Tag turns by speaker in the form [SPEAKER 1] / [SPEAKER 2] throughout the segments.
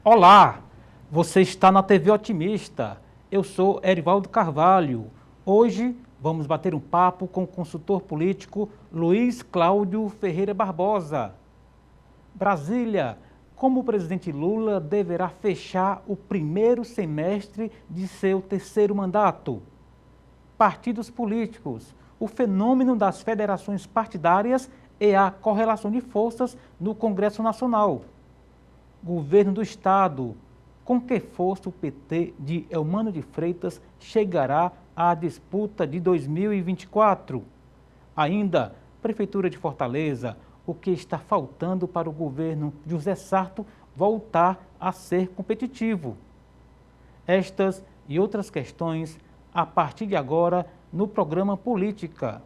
[SPEAKER 1] Olá, você está na TV Otimista. Eu sou Erivaldo Carvalho. Hoje vamos bater um papo com o consultor político Luiz Cláudio Ferreira Barbosa. Brasília, como o presidente Lula deverá fechar o primeiro semestre de seu terceiro mandato? Partidos políticos, o fenômeno das federações partidárias e a correlação de forças no Congresso Nacional. Governo do Estado, com que força o PT de Eumano de Freitas chegará à disputa de 2024? Ainda, Prefeitura de Fortaleza, o que está faltando para o governo José Sarto voltar a ser competitivo? Estas e outras questões a partir de agora no programa Política.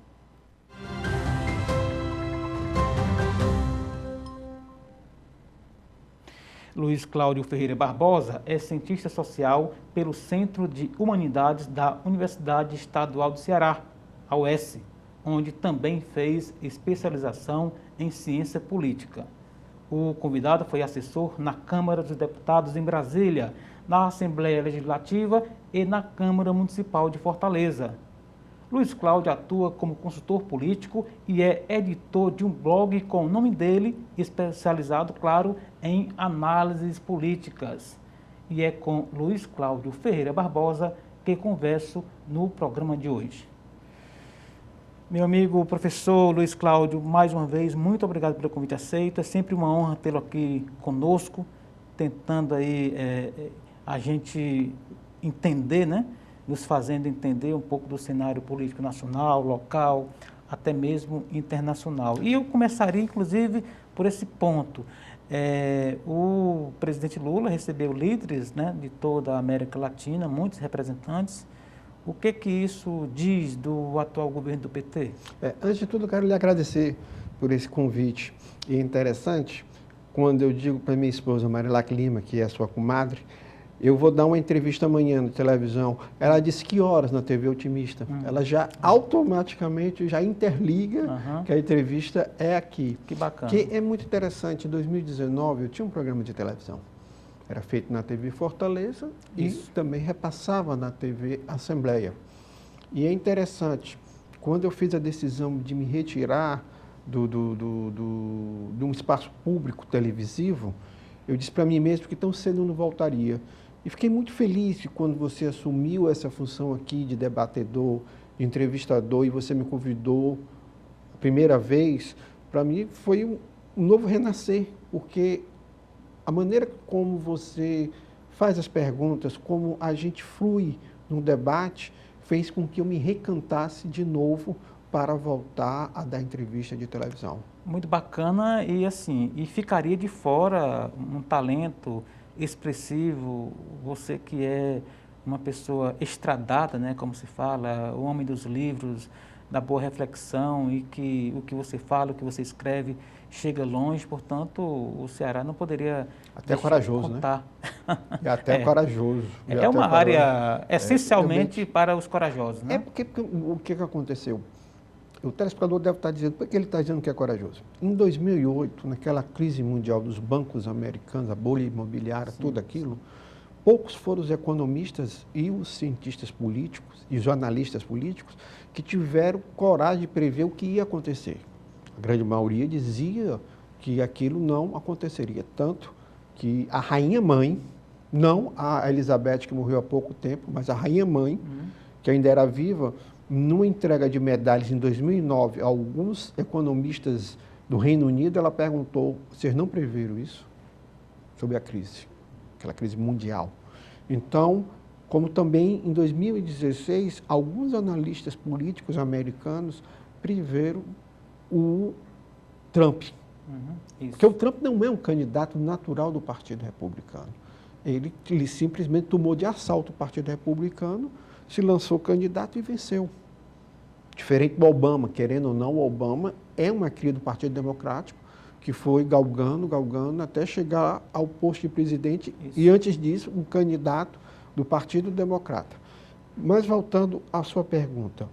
[SPEAKER 1] Luiz Cláudio Ferreira Barbosa é cientista social pelo Centro de Humanidades da Universidade Estadual do Ceará, a UES, onde também fez especialização em ciência política. O convidado foi assessor na Câmara dos Deputados em Brasília, na Assembleia Legislativa e na Câmara Municipal de Fortaleza. Luiz Cláudio atua como consultor político e é editor de um blog com o nome dele, especializado, claro, em análises políticas. E é com Luiz Cláudio Ferreira Barbosa que converso no programa de hoje. Meu amigo professor Luiz Cláudio, mais uma vez, muito obrigado pelo convite aceito. É sempre uma honra tê-lo aqui conosco, tentando aí a gente entender, né? Nos fazendo entender um pouco do cenário político nacional, local, até mesmo internacional. E eu começaria, inclusive, por esse ponto. O presidente Lula recebeu líderes, né, de toda a América Latina, muitos representantes. O que isso diz do atual governo do PT?
[SPEAKER 2] Antes de tudo, eu quero lhe agradecer por esse convite. E é interessante, quando eu digo para minha esposa, Marilac Lima, que é a sua comadre, eu vou dar uma entrevista amanhã na televisão. Ela disse que horas na TV Otimista. Ela já automaticamente já interliga que a entrevista é aqui.
[SPEAKER 1] Que bacana.
[SPEAKER 2] Que é muito interessante. Em 2019, eu tinha um programa de televisão. Era feito na TV Fortaleza e também repassava na TV Assembleia. E é interessante, quando eu fiz a decisão de me retirar de um espaço público televisivo, eu disse para mim mesmo que tão cedo eu não voltaria. E fiquei muito feliz que quando você assumiu essa função aqui de debatedor, de entrevistador, e você me convidou a primeira vez, para mim foi um novo renascer, porque a maneira como você faz as perguntas, como a gente flui no debate, fez com que eu me recantasse de novo para voltar a dar entrevista de televisão.
[SPEAKER 1] Muito bacana e assim, e ficaria de fora um talento expressivo, você que é uma pessoa estradada, né, como se fala, o homem dos livros, da boa reflexão e que o que você fala, o que você escreve chega longe, portanto, o Ceará não poderia
[SPEAKER 2] até corajoso,
[SPEAKER 1] contar.
[SPEAKER 2] Né? E até corajoso.
[SPEAKER 1] É uma área essencialmente para os corajosos, né?
[SPEAKER 2] Porque o que aconteceu? O telespectador deve estar dizendo, por que ele está dizendo que é corajoso? Em 2008, naquela crise mundial dos bancos americanos, a bolha imobiliária, tudo aquilo, poucos foram os economistas e os cientistas políticos e os analistas políticos que tiveram coragem de prever o que ia acontecer. A grande maioria dizia que aquilo não aconteceria, tanto que a rainha-mãe, não a Elizabeth, que morreu há pouco tempo, mas a rainha-mãe, que ainda era viva, numa entrega de medalhas em 2009 a alguns economistas do Reino Unido, ela perguntou, vocês não preveram isso? Sobre a crise, aquela crise mundial. Então, como também em 2016, alguns analistas políticos americanos preveram o Trump. Porque o Trump não é um candidato natural do Partido Republicano. Ele simplesmente tomou de assalto o Partido Republicano, se lançou candidato e venceu. Diferente do Obama, querendo ou não, o Obama é uma cria do Partido Democrático, que foi galgando até chegar ao posto de presidente e antes disso um candidato do Partido Democrata. Mas voltando à sua pergunta,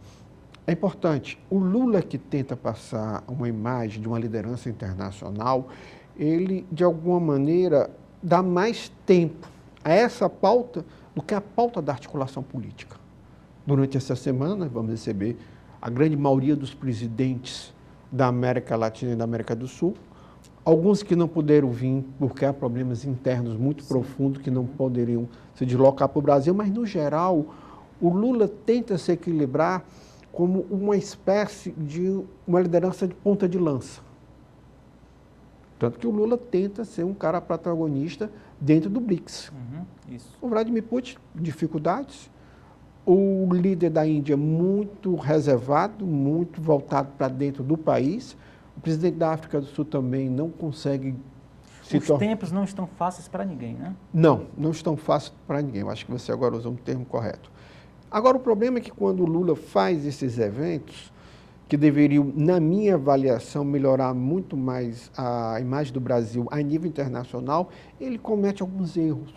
[SPEAKER 2] é importante, o Lula que tenta passar uma imagem de uma liderança internacional, ele de alguma maneira dar mais tempo a essa pauta do que a pauta da articulação política. Durante essa semana, vamos receber a grande maioria dos presidentes da América Latina e da América do Sul, alguns que não puderam vir porque há problemas internos muito profundos que não poderiam se deslocar para o Brasil, mas, no geral, o Lula tenta se equilibrar como uma espécie de uma liderança de ponta de lança. Tanto que o Lula tenta ser um cara protagonista dentro do BRICS.
[SPEAKER 1] Isso.
[SPEAKER 2] O Vladimir Putin, dificuldades. O líder da Índia, muito reservado, muito voltado para dentro do país. O presidente da África do Sul também não consegue se
[SPEAKER 1] Os tempos não estão fáceis para ninguém, né?
[SPEAKER 2] Não estão fáceis para ninguém. Eu acho que você agora usou um termo correto. Agora, o problema é que quando o Lula faz esses eventos, que deveriam, na minha avaliação, melhorar muito mais a imagem do Brasil a nível internacional, ele comete alguns erros.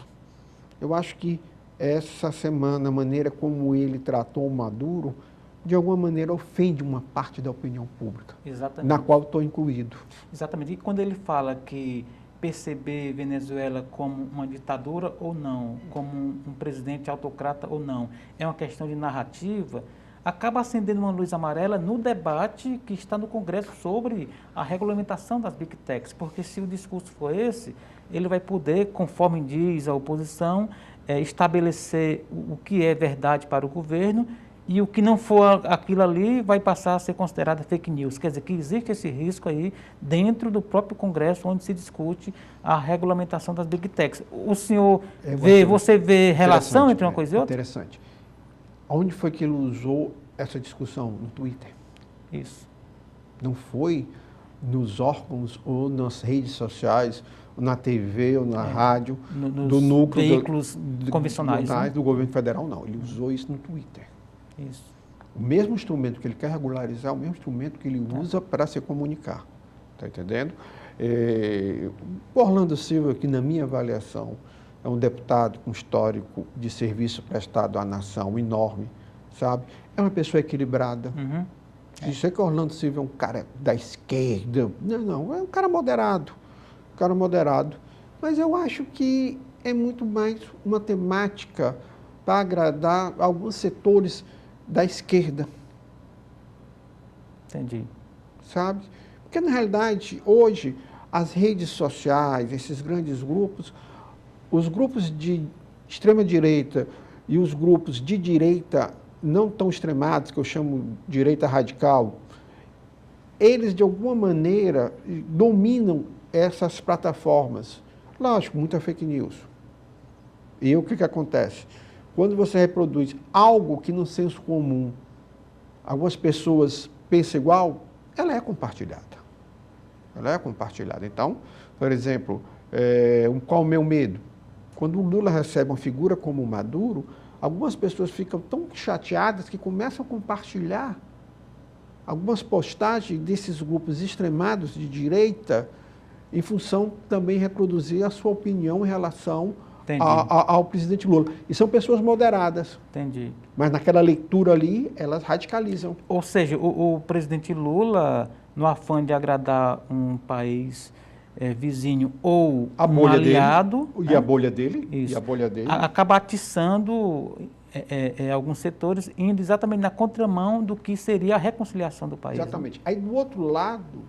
[SPEAKER 2] Eu acho que essa semana, a maneira como ele tratou o Maduro, de alguma maneira ofende uma parte da opinião pública,
[SPEAKER 1] Exatamente.
[SPEAKER 2] na qual estou incluído.
[SPEAKER 1] Exatamente. E quando ele fala que perceber Venezuela como uma ditadura ou não, como um presidente autocrata ou não, é uma questão de narrativa, acaba acendendo uma luz amarela no debate que está no Congresso sobre a regulamentação das Big Techs, porque se o discurso for esse, ele vai poder, conforme diz a oposição, estabelecer o que é verdade para o governo e o que não for aquilo ali vai passar a ser considerado fake news. Quer dizer, que existe esse risco aí dentro do próprio Congresso, onde se discute a regulamentação das Big Techs. O senhor você vê relação entre uma coisa e outra?
[SPEAKER 2] Interessante. Onde foi que ele usou essa discussão? No Twitter.
[SPEAKER 1] Isso.
[SPEAKER 2] Não foi nos órgãos ou nas redes sociais, ou na TV ou na rádio, do núcleo
[SPEAKER 1] veículos convencionais, né?
[SPEAKER 2] Do governo federal, não. Ele usou isso no Twitter.
[SPEAKER 1] Isso.
[SPEAKER 2] O mesmo instrumento que ele quer regularizar, o mesmo instrumento que ele usa para se comunicar. Está entendendo? O Orlando Silva, que na minha avaliação é um deputado com histórico de serviço prestado à nação enorme, sabe? É uma pessoa equilibrada. Dizer que o Orlando Silva é um cara da esquerda, não, é um cara moderado. Mas eu acho que é muito mais uma temática para agradar alguns setores da esquerda.
[SPEAKER 1] Entendi.
[SPEAKER 2] Sabe? Porque, na realidade, hoje, as redes sociais, esses grandes grupos, os grupos de extrema-direita e os grupos de direita não tão extremados, que eu chamo de direita radical, eles, de alguma maneira, dominam essas plataformas. Lógico, muita fake news. E o que acontece? Quando você reproduz algo que no senso comum algumas pessoas pensam igual, ela é compartilhada. Então, por exemplo, qual o meu medo? Quando o Lula recebe uma figura como o Maduro, algumas pessoas ficam tão chateadas que começam a compartilhar algumas postagens desses grupos extremados de direita em função também reproduzir a sua opinião em relação ao presidente Lula. E são pessoas moderadas.
[SPEAKER 1] Entendi.
[SPEAKER 2] Mas naquela leitura ali, elas radicalizam.
[SPEAKER 1] Ou seja, o presidente Lula, no afã de agradar um país vizinho ou um aliado...
[SPEAKER 2] E a bolha dele.
[SPEAKER 1] Isso.
[SPEAKER 2] E a bolha dele.
[SPEAKER 1] Acaba atiçando alguns setores, indo exatamente na contramão do que seria a reconciliação do país.
[SPEAKER 2] Exatamente. Né? Aí, do outro lado,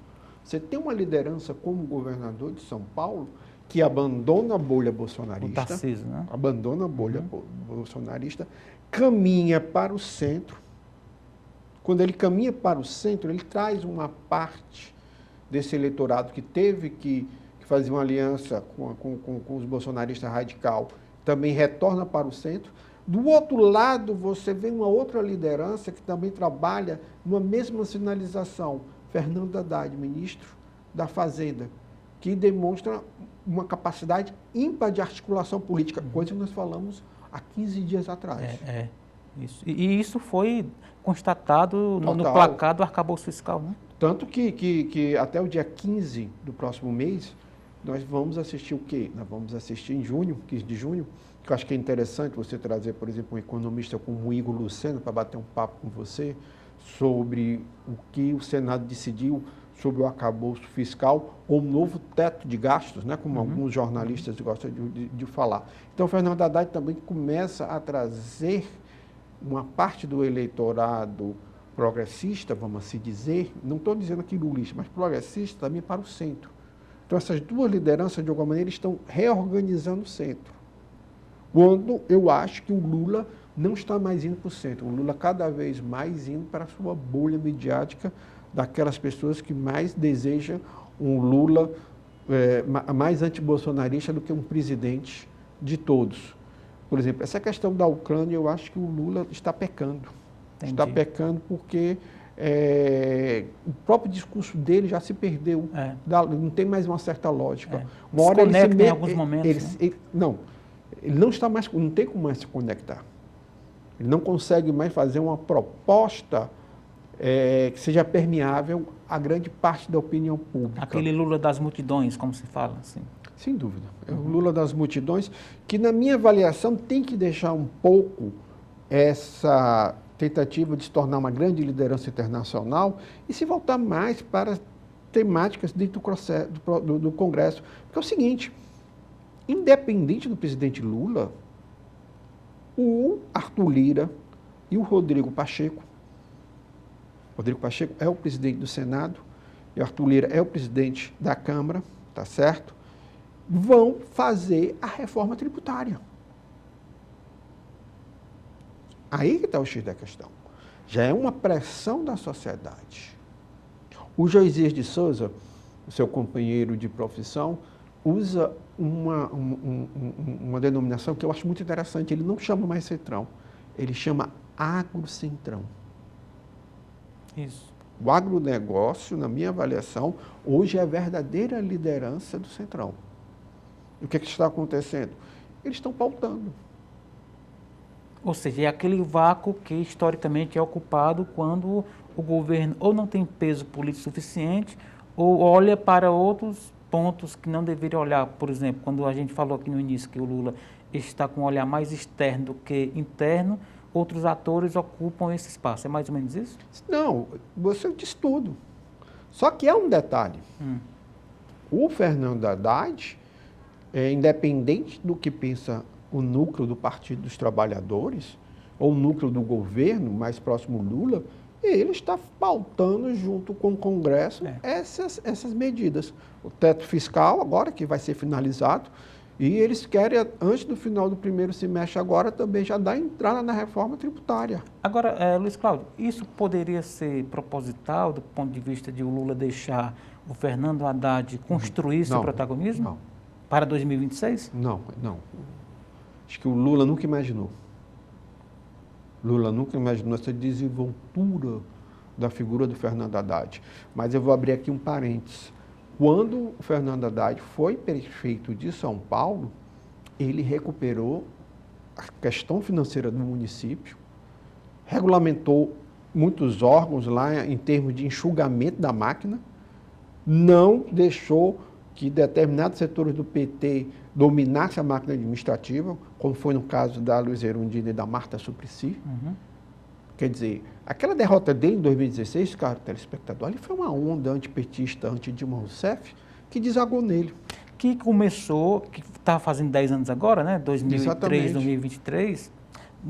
[SPEAKER 2] você tem uma liderança como governador de São Paulo que abandona a bolha bolsonarista,
[SPEAKER 1] o Tarcísio, né?
[SPEAKER 2] Abandona a bolha bolsonarista, caminha para o centro. Quando ele caminha para o centro, ele traz uma parte desse eleitorado que teve que fazer uma aliança com os bolsonaristas radical, também retorna para o centro. Do outro lado, você vê uma outra liderança que também trabalha numa mesma sinalização. Fernando Haddad, ministro da Fazenda, que demonstra uma capacidade ímpar de articulação política, coisa que nós falamos há 15 dias atrás.
[SPEAKER 1] Isso. E isso foi constatado no placar do arcabouço fiscal, né?
[SPEAKER 2] Tanto que até o dia 15 do próximo mês, nós vamos assistir o quê? Nós vamos assistir em junho, 15 de junho, que eu acho que é interessante você trazer, por exemplo, um economista como o Igor Luceno para bater um papo com você sobre o que o Senado decidiu sobre o arcabouço fiscal ou um novo teto de gastos, né, como alguns jornalistas gostam de falar. Então, o Fernando Haddad também começa a trazer uma parte do eleitorado progressista, vamos assim dizer, não estou dizendo aqui lulista, mas progressista também para o centro. Então, essas duas lideranças, de alguma maneira, estão reorganizando o centro. Quando eu acho que o Lula não está mais indo para o centro, o Lula cada vez mais indo para a sua bolha midiática, daquelas pessoas que mais desejam um Lula mais antibolsonarista do que um presidente de todos. Por exemplo, essa questão da Ucrânia, eu acho que o Lula está pecando. Entendi. Está pecando porque o próprio discurso dele já se perdeu. Não tem mais uma certa lógica. Uma hora ele
[SPEAKER 1] em alguns momentos.
[SPEAKER 2] Ele não está mais, não tem como mais se conectar. Ele não consegue mais fazer uma proposta que seja permeável a grande parte da opinião pública.
[SPEAKER 1] Aquele Lula das multidões, como se fala, assim.
[SPEAKER 2] Sem dúvida. É o Lula das multidões, que na minha avaliação tem que deixar um pouco essa tentativa de se tornar uma grande liderança internacional e se voltar mais para temáticas dentro do Congresso. Porque é o seguinte, independente do presidente Lula, o Arthur Lira e o Rodrigo Pacheco é o presidente do Senado e o Arthur Lira é o presidente da Câmara, tá certo? Vão fazer a reforma tributária. Aí que está o X da questão. Já é uma pressão da sociedade. O Josias de Souza, o seu companheiro de profissão, usa uma denominação que eu acho muito interessante. Ele não chama mais Centrão, ele chama Agrocentrão.
[SPEAKER 1] Isso.
[SPEAKER 2] O agronegócio, na minha avaliação, hoje é a verdadeira liderança do Centrão. E o que está acontecendo? Eles estão pautando.
[SPEAKER 1] Ou seja, é aquele vácuo que historicamente é ocupado quando o governo ou não tem peso político suficiente ou olha para outros pontos que não deveria olhar. Por exemplo, quando a gente falou aqui no início que o Lula está com um olhar mais externo do que interno, outros atores ocupam esse espaço. É mais ou menos isso?
[SPEAKER 2] Não, você diz tudo. Só que há um detalhe. O Fernando Haddad, independente do que pensa o núcleo do Partido dos Trabalhadores, ou o núcleo do governo mais próximo ao Lula, ele está pautando junto com o Congresso essas medidas. O teto fiscal, agora que vai ser finalizado, e eles querem, antes do final do primeiro semestre agora, também já dar entrada na reforma tributária.
[SPEAKER 1] Agora, Luiz Cláudio, isso poderia ser proposital do ponto de vista de o Lula deixar o Fernando Haddad construir seu protagonismo?
[SPEAKER 2] Não.
[SPEAKER 1] Para 2026?
[SPEAKER 2] Não. Acho que o Lula nunca imaginou. Lula nunca imaginou essa desenvoltura da figura do Fernando Haddad. Mas eu vou abrir aqui um parênteses. Quando o Fernando Haddad foi prefeito de São Paulo, ele recuperou a questão financeira do município, regulamentou muitos órgãos lá em termos de enxugamento da máquina, não deixou que determinados setores do PT dominassem a máquina administrativa, como foi no caso da Luiz Erundina e da Marta Suplicy. Quer dizer, aquela derrota dele em 2016, cara, telespectador, ali foi uma onda antipetista, anti-Dilma Rousseff, que desagou nele.
[SPEAKER 1] Que começou, que está fazendo 10 anos agora, né? 2003, exatamente. 2023.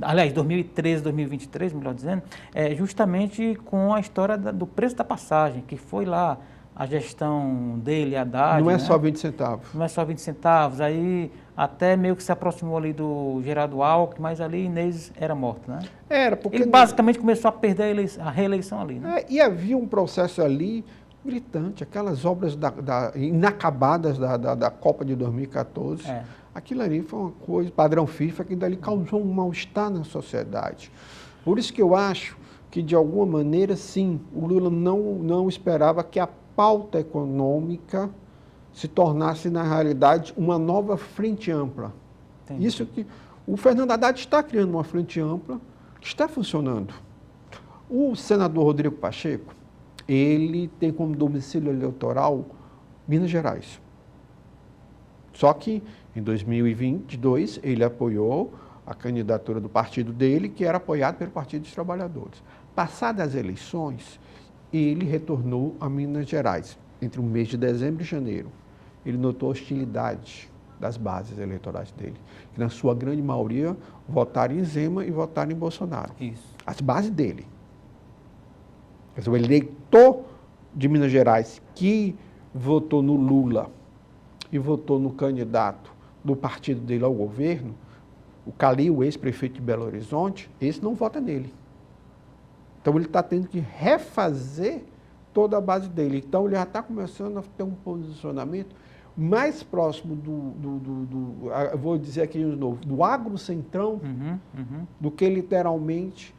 [SPEAKER 1] Aliás, 2013, 2023, melhor dizendo, justamente com a história do preço da passagem, que foi lá a gestão dele, Haddad.
[SPEAKER 2] Não é só 20 centavos.
[SPEAKER 1] Não é só 20 centavos. Aí até meio que se aproximou ali do Geraldo Alckmin, mas ali Inês era morto, né?
[SPEAKER 2] Era, porque...
[SPEAKER 1] Ele basicamente começou a perder a reeleição ali, né?
[SPEAKER 2] E havia um processo ali gritante, aquelas obras inacabadas da Copa de 2014. Aquilo ali foi uma coisa, padrão FIFA, que dali causou um mal-estar na sociedade. Por isso que eu acho que, de alguma maneira, sim, o Lula não esperava que a pauta econômica se tornasse, na realidade, uma nova frente ampla. Entendi. Isso que o Fernando Haddad está criando uma frente ampla que está funcionando. O senador Rodrigo Pacheco, ele tem como domicílio eleitoral Minas Gerais. Só que, em 2022, ele apoiou a candidatura do partido dele, que era apoiado pelo Partido dos Trabalhadores. Passadas as eleições, ele retornou a Minas Gerais entre o mês de dezembro e janeiro. Ele notou a hostilidade das bases eleitorais dele, que na sua grande maioria votaram em Zema e votaram em Bolsonaro.
[SPEAKER 1] Isso.
[SPEAKER 2] As bases dele. Quer dizer, o eleitor de Minas Gerais que votou no Lula e votou no candidato do partido dele ao governo, o Calil, ex-prefeito de Belo Horizonte, esse não vota nele. Então ele está tendo que refazer toda a base dele. Então ele já está começando a ter um posicionamento mais próximo vou dizer aqui de novo, do agrocentrão, do que literalmente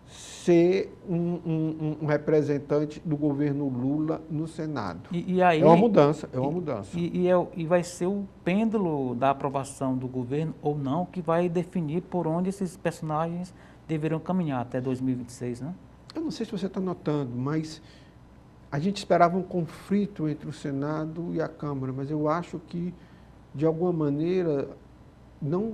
[SPEAKER 2] ser um representante do governo Lula no Senado.
[SPEAKER 1] E aí,
[SPEAKER 2] é uma mudança, é uma mudança.
[SPEAKER 1] E vai ser o pêndulo da aprovação do governo ou não que vai definir por onde esses personagens deverão caminhar até 2026, né?
[SPEAKER 2] Eu não sei se você está notando, mas a gente esperava um conflito entre o Senado e a Câmara, mas eu acho que, de alguma maneira, não,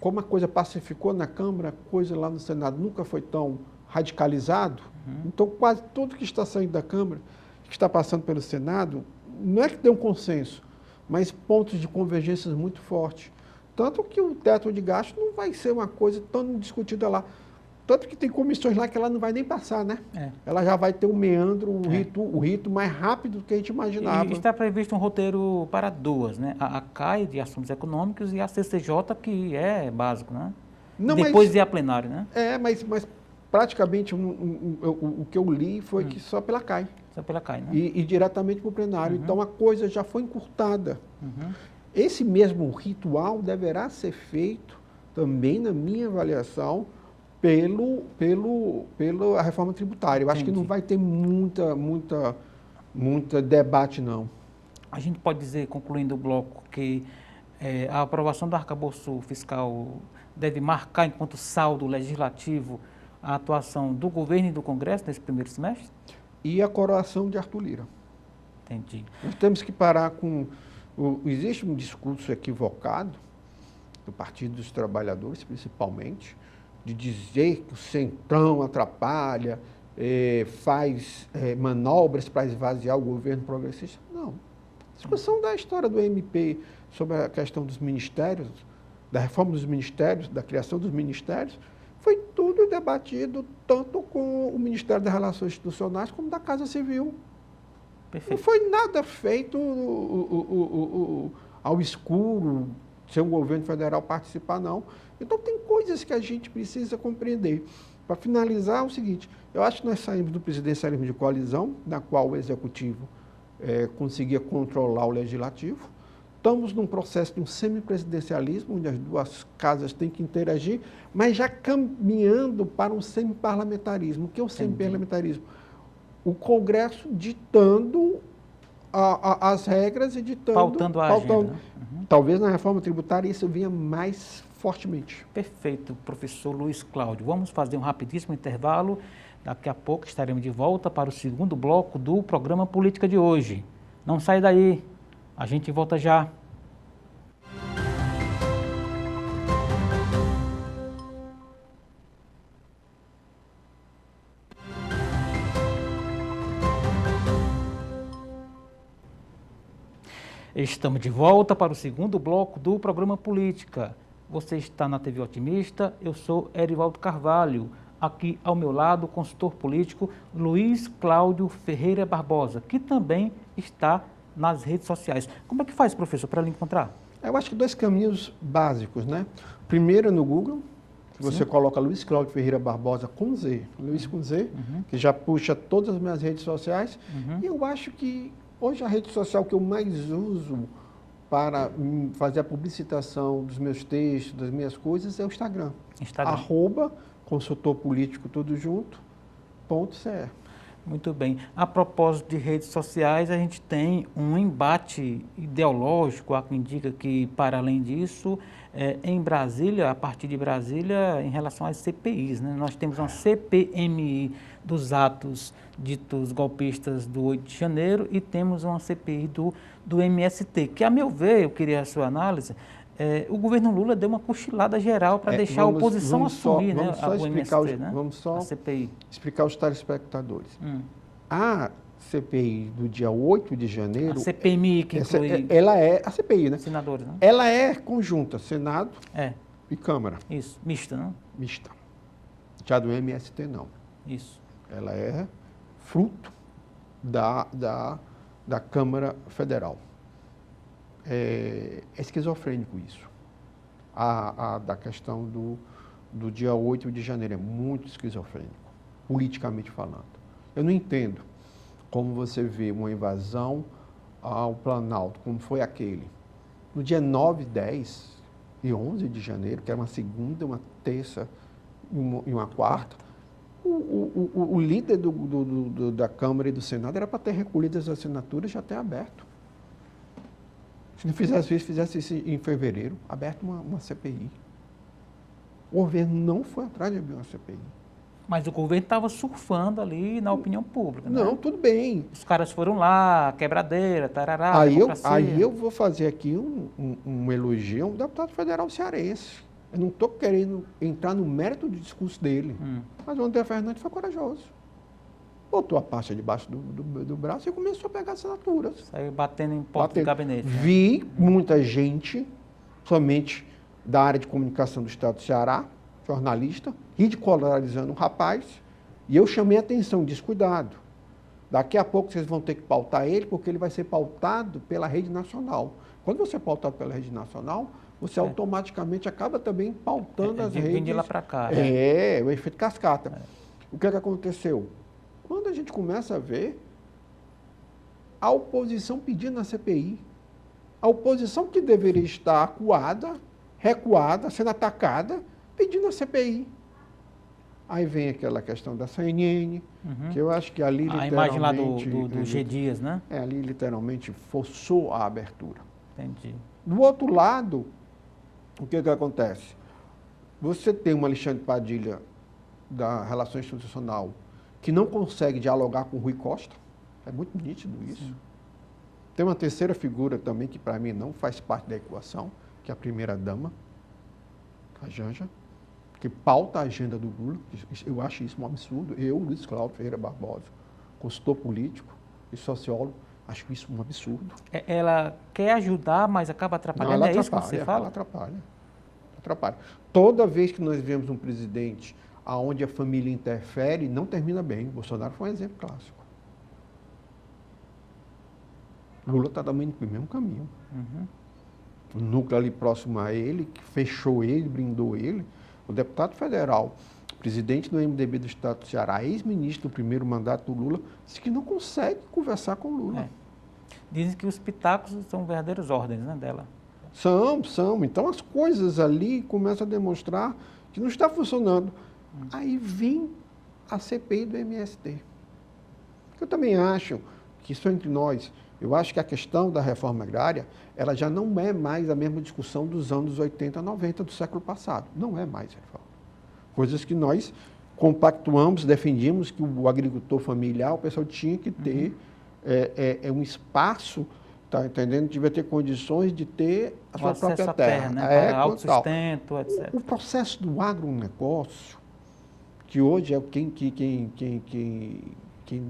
[SPEAKER 2] como a coisa pacificou na Câmara, a coisa lá no Senado nunca foi tão radicalizado. Então, quase tudo que está saindo da Câmara, que está passando pelo Senado, não é que dê um consenso, mas pontos de convergência muito fortes. Tanto que o teto de gasto não vai ser uma coisa tão discutida lá. Tanto que tem comissões lá que ela não vai nem passar, né? Ela já vai ter um meandro, o rito mais rápido do que a gente imaginava.
[SPEAKER 1] E está previsto um roteiro para duas, né? A CAI, de Assuntos Econômicos, e a CCJ, que é básico, né?
[SPEAKER 2] Não,
[SPEAKER 1] depois de a plenário, né?
[SPEAKER 2] Mas praticamente o que eu li foi que só pela CAI.
[SPEAKER 1] Só pela CAI, né?
[SPEAKER 2] E diretamente para o plenário. Então a coisa já foi encurtada. Esse mesmo ritual deverá ser feito também, na minha avaliação, pela reforma tributária. Eu acho que não vai ter muita debate, não.
[SPEAKER 1] A gente pode dizer, concluindo o bloco, que a aprovação do arcabouço fiscal deve marcar, enquanto saldo legislativo, a atuação do governo e do Congresso nesse primeiro semestre?
[SPEAKER 2] E a coroação de Arthur Lira.
[SPEAKER 1] Entendi.
[SPEAKER 2] Nós temos que parar com... Existe um discurso equivocado do Partido dos Trabalhadores, principalmente, de dizer que o Centrão atrapalha, faz manobras para esvaziar o governo progressista. Não. A discussão da história do MP sobre a questão dos ministérios, da reforma dos ministérios, da criação dos ministérios, foi tudo debatido tanto com o Ministério das Relações Institucionais como da Casa Civil. Perfeito. Não foi nada feito ao escuro, sem o governo federal participar, não. Então, tem coisas que a gente precisa compreender. Para finalizar, é o seguinte, eu acho que nós saímos do presidencialismo de coalizão, na qual o Executivo conseguia controlar o Legislativo. Estamos num processo de um semipresidencialismo, onde as duas casas têm que interagir, mas já caminhando para um semiparlamentarismo. O que é o semiparlamentarismo? O Congresso ditando as regras e ditando...
[SPEAKER 1] Pautando a agenda.
[SPEAKER 2] Talvez na reforma tributária isso vinha mais fortemente.
[SPEAKER 1] Perfeito, professor Luiz Cláudio. Vamos fazer um rapidíssimo intervalo. Daqui a pouco estaremos de volta para o segundo bloco do programa Política de hoje. Não sai daí, a gente volta já. Estamos de volta para o segundo bloco do programa Política. Você está na TV Otimista, eu sou Erivaldo Carvalho. Aqui ao meu lado, o consultor político Luiz Cláudio Ferreira Barbosa, que também está nas redes sociais. Como é que faz, professor, para lhe encontrar?
[SPEAKER 2] Eu acho que dois caminhos básicos, né? Primeiro é no Google, você coloca Luiz Cláudio Ferreira Barbosa com Z, Luiz com Z, que já puxa todas as minhas redes sociais. E eu acho que hoje a rede social que eu mais uso para fazer a publicitação dos meus textos, das minhas coisas, é o Instagram. @consultor político tudo junto, .ce.
[SPEAKER 1] Muito bem. A propósito de redes sociais, a gente tem um embate ideológico, há quem diga que, para além disso, em Brasília, a partir de Brasília, em relação às CPIs, né? Nós temos uma CPMI dos atos ditos golpistas do 8 de janeiro e temos uma CPI do MST, que, a meu ver, eu queria a sua análise, o governo Lula deu uma cochilada geral para deixar a oposição assumir, né, o MST, né?
[SPEAKER 2] Vamos só
[SPEAKER 1] a CPI.
[SPEAKER 2] Explicar aos telespectadores. A CPI do dia 8 de janeiro...
[SPEAKER 1] A CPMI, que inclui...
[SPEAKER 2] Ela é a CPI, né?
[SPEAKER 1] Senadores, né?
[SPEAKER 2] Ela é conjunta, Senado e Câmara.
[SPEAKER 1] Isso, mista, né?
[SPEAKER 2] Mista. Já do MST, não.
[SPEAKER 1] Isso.
[SPEAKER 2] Ela é fruto da Câmara Federal. É esquizofrênico isso. Da questão do dia 8 de janeiro. É muito esquizofrênico, politicamente falando. Eu não entendo como você vê uma invasão ao Planalto, como foi aquele. No dia 9, 10 e 11 de janeiro, que era uma segunda, uma terça e uma quarta, o líder da Câmara e do Senado era para ter recolhido as assinaturas já até aberto. Se não fizesse isso em fevereiro, aberto uma CPI. O governo não foi atrás de abrir uma CPI.
[SPEAKER 1] Mas o governo estava surfando ali na opinião pública, né?
[SPEAKER 2] Não, tudo bem.
[SPEAKER 1] Os caras foram lá, quebradeira, tarará,
[SPEAKER 2] Aí eu vou fazer aqui um elogio a um deputado federal cearense. Eu não estou querendo entrar no mérito do discurso dele. Mas o André Fernandes foi corajoso. Botou a pasta debaixo do braço e começou a pegar assinaturas.
[SPEAKER 1] Saiu batendo em porta do gabinete.
[SPEAKER 2] Vi muita gente, somente da área de comunicação do Estado do Ceará, jornalista, ridicularizando o rapaz, e eu chamei a atenção, disse, cuidado, daqui a pouco vocês vão ter que pautar ele, porque ele vai ser pautado pela rede nacional. Quando você é pautado pela rede nacional, você automaticamente acaba também pautando as redes.
[SPEAKER 1] De lá para cá.
[SPEAKER 2] O efeito cascata. O que aconteceu? Quando a gente começa a ver a oposição pedindo a CPI, a oposição que deveria estar acuada, recuada, sendo atacada, pedindo a CPI. Aí vem aquela questão da CNN, que eu acho que ali literalmente...
[SPEAKER 1] A imagem lá do G. Dias, né?
[SPEAKER 2] Ali literalmente forçou a abertura.
[SPEAKER 1] Entendi.
[SPEAKER 2] Do outro lado, o que acontece? Você tem um Alexandre Padilha da Relação Institucional que não consegue dialogar com o Rui Costa. É muito nítido isso. Sim. Tem uma terceira figura também que para mim não faz parte da equação, que é a primeira-dama, a Janja, que pauta a agenda do Lula. Eu acho isso um absurdo. Eu, Luiz Cláudio Ferreira Barbosa, consultor político e sociólogo, acho isso um absurdo.
[SPEAKER 1] Ela quer ajudar, mas acaba atrapalhando.
[SPEAKER 2] Não, ela
[SPEAKER 1] isso que você fala?
[SPEAKER 2] Ela atrapalha. Toda vez que nós vemos um presidente onde a família interfere, não termina bem. Bolsonaro foi um exemplo clássico. Lula está também no mesmo caminho. O núcleo ali próximo a ele, que fechou ele, brindou ele, o deputado federal, presidente do MDB do Estado do Ceará, ex-ministro do primeiro mandato do Lula, disse que não consegue conversar com o Lula.
[SPEAKER 1] Dizem que os pitacos são verdadeiras ordens, né, dela. São.
[SPEAKER 2] Então as coisas ali começam a demonstrar que não está funcionando. Aí vem a CPI do MST. Eu também acho que isso é entre nós. Eu acho que a questão da reforma agrária, ela já não é mais a mesma discussão dos anos 80, 90 do século passado. Não é mais reforma. Coisas que nós compactuamos, defendíamos que o agricultor familiar, o pessoal tinha que ter um espaço, tá entendendo? Devia ter condições de ter a sua própria terra.
[SPEAKER 1] Né? Autossustento, etc.
[SPEAKER 2] O processo do agronegócio, que hoje é quem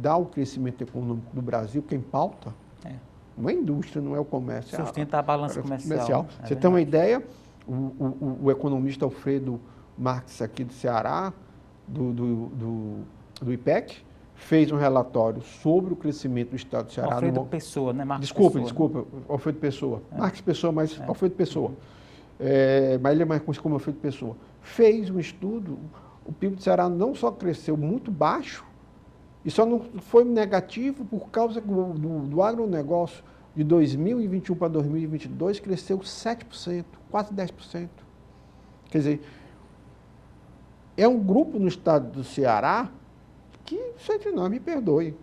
[SPEAKER 2] dá o crescimento econômico do Brasil, quem pauta, não é a indústria, não é o comércio.
[SPEAKER 1] Sustenta a balança comercial.
[SPEAKER 2] Você tem uma ideia, o economista Alfredo Marques aqui do Ceará, do IPEC, fez um relatório sobre o crescimento do Estado do Ceará.
[SPEAKER 1] Alfredo Pessoa, né? Marcos
[SPEAKER 2] Desculpa, Alfredo Pessoa. Marcos Pessoa, mas Alfredo Pessoa. Mas ele é mais conhecido como Alfredo Pessoa. Fez um estudo, o PIB do Ceará não só cresceu muito baixo, e só não foi negativo por causa do agronegócio de 2021 para 2022 cresceu 7%, quase 10%. Quer dizer, é um grupo no estado do Ceará que, só entre nós, me perdoe.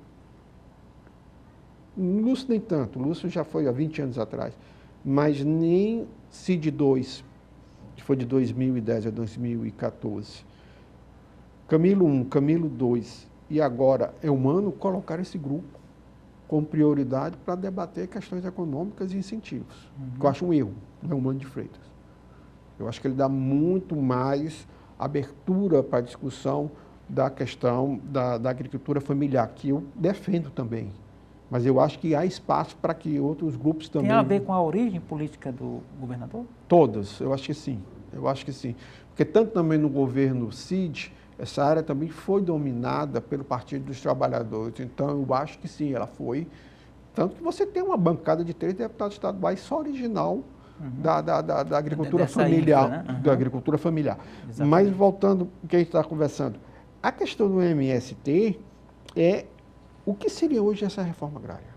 [SPEAKER 2] Lúcio nem tanto, Lúcio já foi há 20 anos atrás, mas nem CID 2, que foi de 2010 a 2014. Camilo 1, Camilo 2 e agora é humano colocar esse grupo como prioridade para debater questões econômicas e incentivos. Que eu acho um erro, não é Humano de Freitas. Eu acho que ele dá muito mais abertura para a discussão da questão da agricultura familiar, que eu defendo também. Mas eu acho que há espaço para que outros grupos também...
[SPEAKER 1] Tem a ver com a origem política do governador?
[SPEAKER 2] Todas, eu acho que sim. Eu acho que sim. Porque tanto também no governo Cid, essa área também foi dominada pelo Partido dos Trabalhadores. Então, eu acho que sim, ela foi. Tanto que você tem uma bancada de 3 deputados estaduais só original da agricultura familiar.
[SPEAKER 1] Infra, né?
[SPEAKER 2] Da agricultura familiar.
[SPEAKER 1] Exatamente.
[SPEAKER 2] Mas, voltando ao que a gente está conversando, a questão do MST é o que seria hoje essa reforma agrária?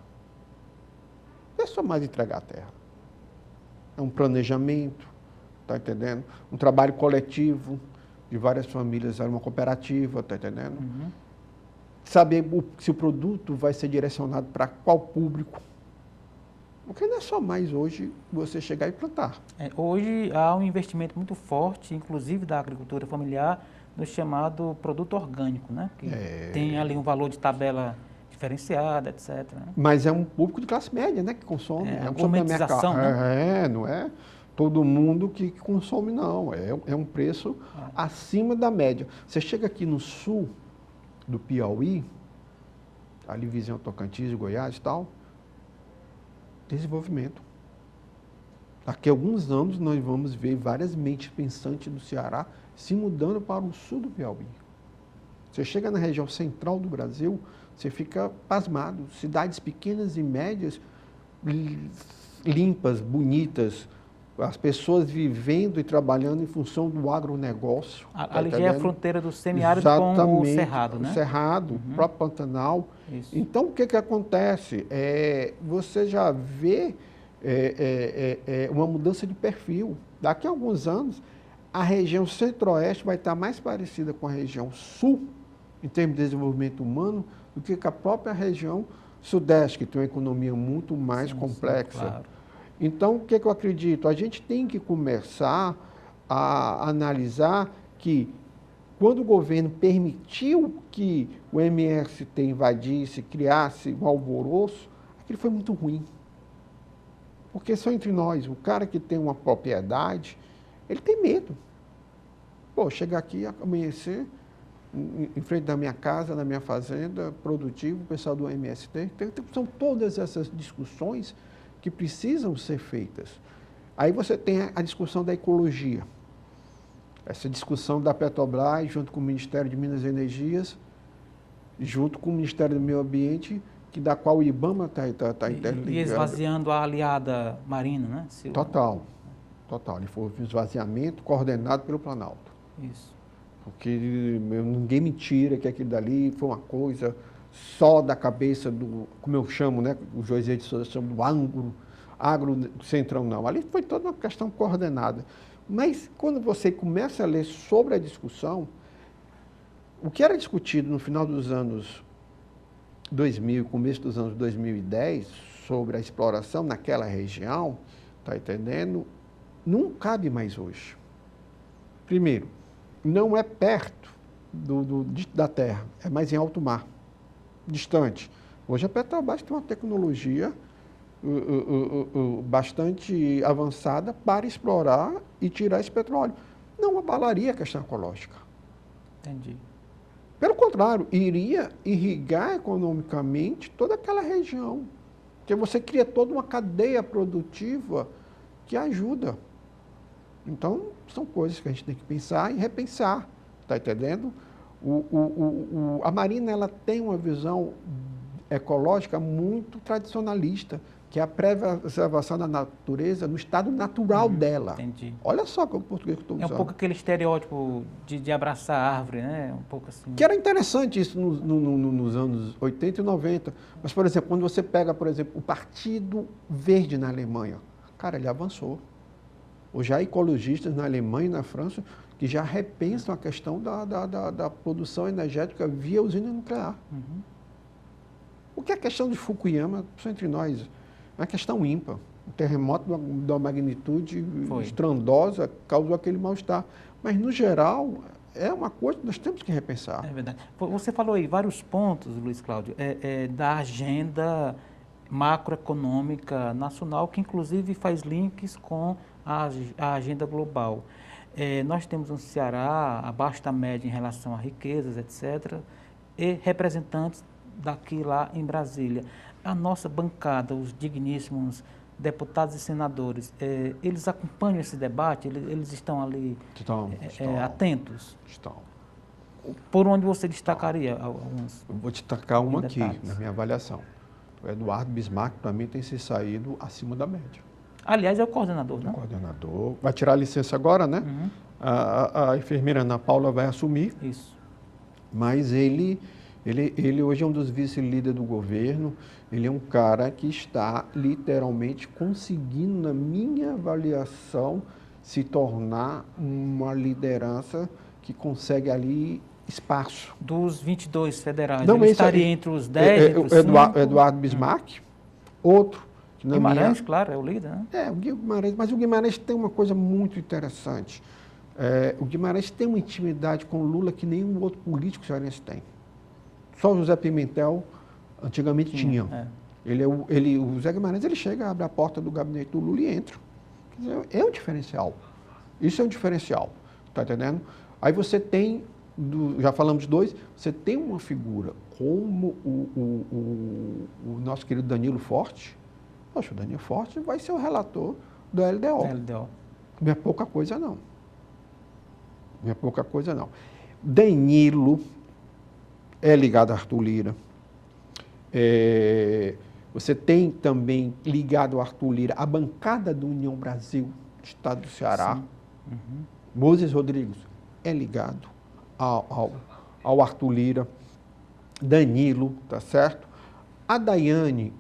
[SPEAKER 2] Não é só mais entregar a terra. É um planejamento, está entendendo? Um trabalho coletivo de várias famílias, era uma cooperativa, está entendendo? Saber se o produto vai ser direcionado para qual público. Porque não é só mais hoje você chegar e plantar.
[SPEAKER 1] Hoje há um investimento muito forte, inclusive da agricultura familiar, no chamado produto orgânico, né? Que tem ali um valor de tabela diferenciada, etc. Né?
[SPEAKER 2] Mas é um público de classe média, né? Que consome.
[SPEAKER 1] A
[SPEAKER 2] um
[SPEAKER 1] gourmetização, né?
[SPEAKER 2] não é todo mundo que consome, não. É um preço acima da média. Você chega aqui no sul do Piauí, ali vizinho Tocantins, Goiás e tal, desenvolvimento. Daqui a alguns anos nós vamos ver várias mentes pensantes do Ceará se mudando para o sul do Piauí. Você chega na região central do Brasil, você fica pasmado. Cidades pequenas e médias, limpas, bonitas, as pessoas vivendo e trabalhando em função do agronegócio.
[SPEAKER 1] Ali já é a fronteira do semiárido com o Cerrado, né?
[SPEAKER 2] O Cerrado, o próprio Pantanal.
[SPEAKER 1] Isso.
[SPEAKER 2] Então, o que acontece? Você já vê uma mudança de perfil. Daqui a alguns anos, a região centro-oeste vai estar mais parecida com a região sul, em termos de desenvolvimento humano, do que com a própria região sudeste, que tem uma economia muito mais complexa.
[SPEAKER 1] Sim, claro.
[SPEAKER 2] Então, o que eu acredito? A gente tem que começar a analisar que, quando o governo permitiu que o MST invadisse, criasse um alvoroço, aquilo foi muito ruim. Porque só entre nós, o cara que tem uma propriedade, ele tem medo. Pô, chegar aqui, amanhecer, em frente da minha casa, na minha fazenda, produtivo, o pessoal do MST. São todas essas discussões que precisam ser feitas. Aí você tem a discussão da ecologia. Essa discussão da Petrobras, junto com o Ministério de Minas e Energias, junto com o Ministério do Meio Ambiente, da qual o IBAMA está interligado.
[SPEAKER 1] E esvaziando a aliada marina, né?
[SPEAKER 2] Total. Ele foi um esvaziamento coordenado pelo Planalto.
[SPEAKER 1] Isso.
[SPEAKER 2] Porque ninguém me tira que aquilo dali foi uma coisa só da cabeça do, como eu chamo, né? O José de Souza chama do agro centrão, não. Ali foi toda uma questão coordenada. Mas quando você começa a ler sobre a discussão, o que era discutido no final dos anos 2000, começo dos anos 2010, sobre a exploração naquela região, tá entendendo? Não cabe mais hoje. Primeiro, não é perto da terra, é mais em alto mar, distante. Hoje a Petrobras tem uma tecnologia bastante avançada para explorar e tirar esse petróleo. Não abalaria a questão ecológica.
[SPEAKER 1] Entendi.
[SPEAKER 2] Pelo contrário, iria irrigar economicamente toda aquela região. Porque você cria toda uma cadeia produtiva que ajuda. Então, são coisas que a gente tem que pensar e repensar, está entendendo? A Marina ela tem uma visão ecológica muito tradicionalista, que é a preservação da natureza no estado natural dela.
[SPEAKER 1] Entendi.
[SPEAKER 2] Olha só que o português que eu estou usando.
[SPEAKER 1] É um pouco aquele estereótipo de abraçar a árvore, né? Um pouco assim.
[SPEAKER 2] Que era interessante isso nos anos 80 e 90. Mas, por exemplo, quando você pega, por exemplo, o Partido Verde na Alemanha, cara, ele avançou. Hoje há ecologistas na Alemanha e na França que já repensam a questão da produção energética via usina nuclear. O que é a questão de Fukuyama, só entre nós, é uma questão ímpar. Um terremoto de uma magnitude estrondosa causou aquele mal-estar. Mas, no geral, é uma coisa que nós temos que repensar.
[SPEAKER 1] É verdade. Você falou aí vários pontos, Luiz Cláudio, da agenda macroeconômica nacional, que inclusive faz links com a agenda global. Nós temos um Ceará abaixo da média em relação a riquezas, etc., e representantes daqui lá em Brasília. A nossa bancada, os digníssimos deputados e senadores, eles acompanham esse debate? Eles estão ali
[SPEAKER 2] Estão.
[SPEAKER 1] atentos?
[SPEAKER 2] Estão.
[SPEAKER 1] Por onde você destacaria alguns?
[SPEAKER 2] Eu vou destacar uma aqui,
[SPEAKER 1] detalhes
[SPEAKER 2] na minha avaliação. O Eduardo Bismarck, para mim, tem se saído acima da média.
[SPEAKER 1] Aliás, é o coordenador, né?
[SPEAKER 2] O coordenador. Vai tirar a licença agora, né?
[SPEAKER 1] Uhum.
[SPEAKER 2] A enfermeira Ana Paula vai assumir.
[SPEAKER 1] Isso.
[SPEAKER 2] Mas ele hoje é um dos vice-líderes do governo. Ele é um cara que está literalmente conseguindo, na minha avaliação, se tornar uma liderança que consegue ali espaço.
[SPEAKER 1] Dos 22 federais,
[SPEAKER 2] Não,
[SPEAKER 1] ele estaria entre os 10, entre os 5?
[SPEAKER 2] Eduardo Bismarck, outro. Que
[SPEAKER 1] Guimarães, claro, é o líder, né?
[SPEAKER 2] O Guimarães, mas o Guimarães tem uma coisa muito interessante. O Guimarães tem uma intimidade com o Lula que nenhum outro político cearense tem. Só o José Pimentel antigamente tinha. O Zé Guimarães, ele chega, abre a porta do gabinete do Lula e entra. Quer dizer, é um diferencial. Isso é um diferencial, tá entendendo? Aí você tem, já falamos de dois, você tem uma figura como o nosso querido Danilo Forte. Poxa, o Danilo Forte vai ser o relator do LDO. Não é pouca coisa, não. Não é pouca coisa, não. Danilo é ligado a Arthur Lira. Você tem também ligado a Arthur Lira a bancada do União Brasil, Estado do Ceará.
[SPEAKER 1] Uhum.
[SPEAKER 2] Moses Rodrigues é ligado ao Arthur Lira. Danilo, tá certo? A Daiane,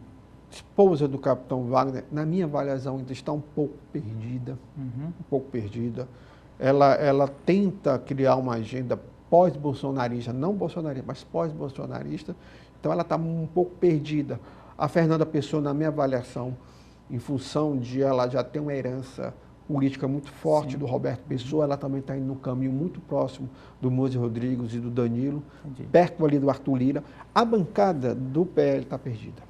[SPEAKER 2] esposa do capitão Wagner, na minha avaliação, ainda está um pouco perdida.
[SPEAKER 1] Uhum.
[SPEAKER 2] Um pouco perdida. Ela tenta criar uma agenda pós-bolsonarista, não bolsonarista, mas pós-bolsonarista. Então, ela está um pouco perdida. A Fernanda Pessoa, na minha avaliação, em função de ela já ter uma herança política muito forte, sim, do Roberto Pessoa, ela também está indo no caminho muito próximo do Moses Rodrigues e do Danilo, entendi, perto ali do Arthur Lira. A bancada do PL está perdida.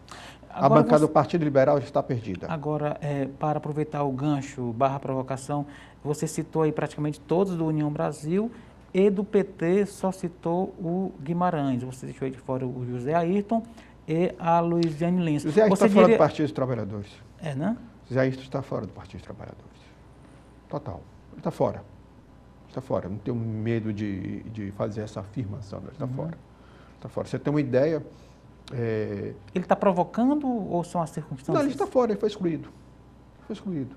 [SPEAKER 2] Agora, a bancada do Partido Liberal já está perdida.
[SPEAKER 1] Agora, para aproveitar o gancho, provocação, você citou aí praticamente todos do União Brasil e do PT só citou o Guimarães. Você deixou aí de fora o José Ayrton e a Luiziane Lins.
[SPEAKER 2] José Ayrton está fora do Partido dos Trabalhadores.
[SPEAKER 1] Né?
[SPEAKER 2] José Ayrton está fora do Partido dos Trabalhadores. Total. Ele está fora. Está fora. Não tenho medo de fazer essa afirmação. Ele está fora. Está fora. Você tem uma ideia...
[SPEAKER 1] Ele está provocando ou são as circunstâncias?
[SPEAKER 2] Não, ele está fora. Ele foi excluído. Foi excluído.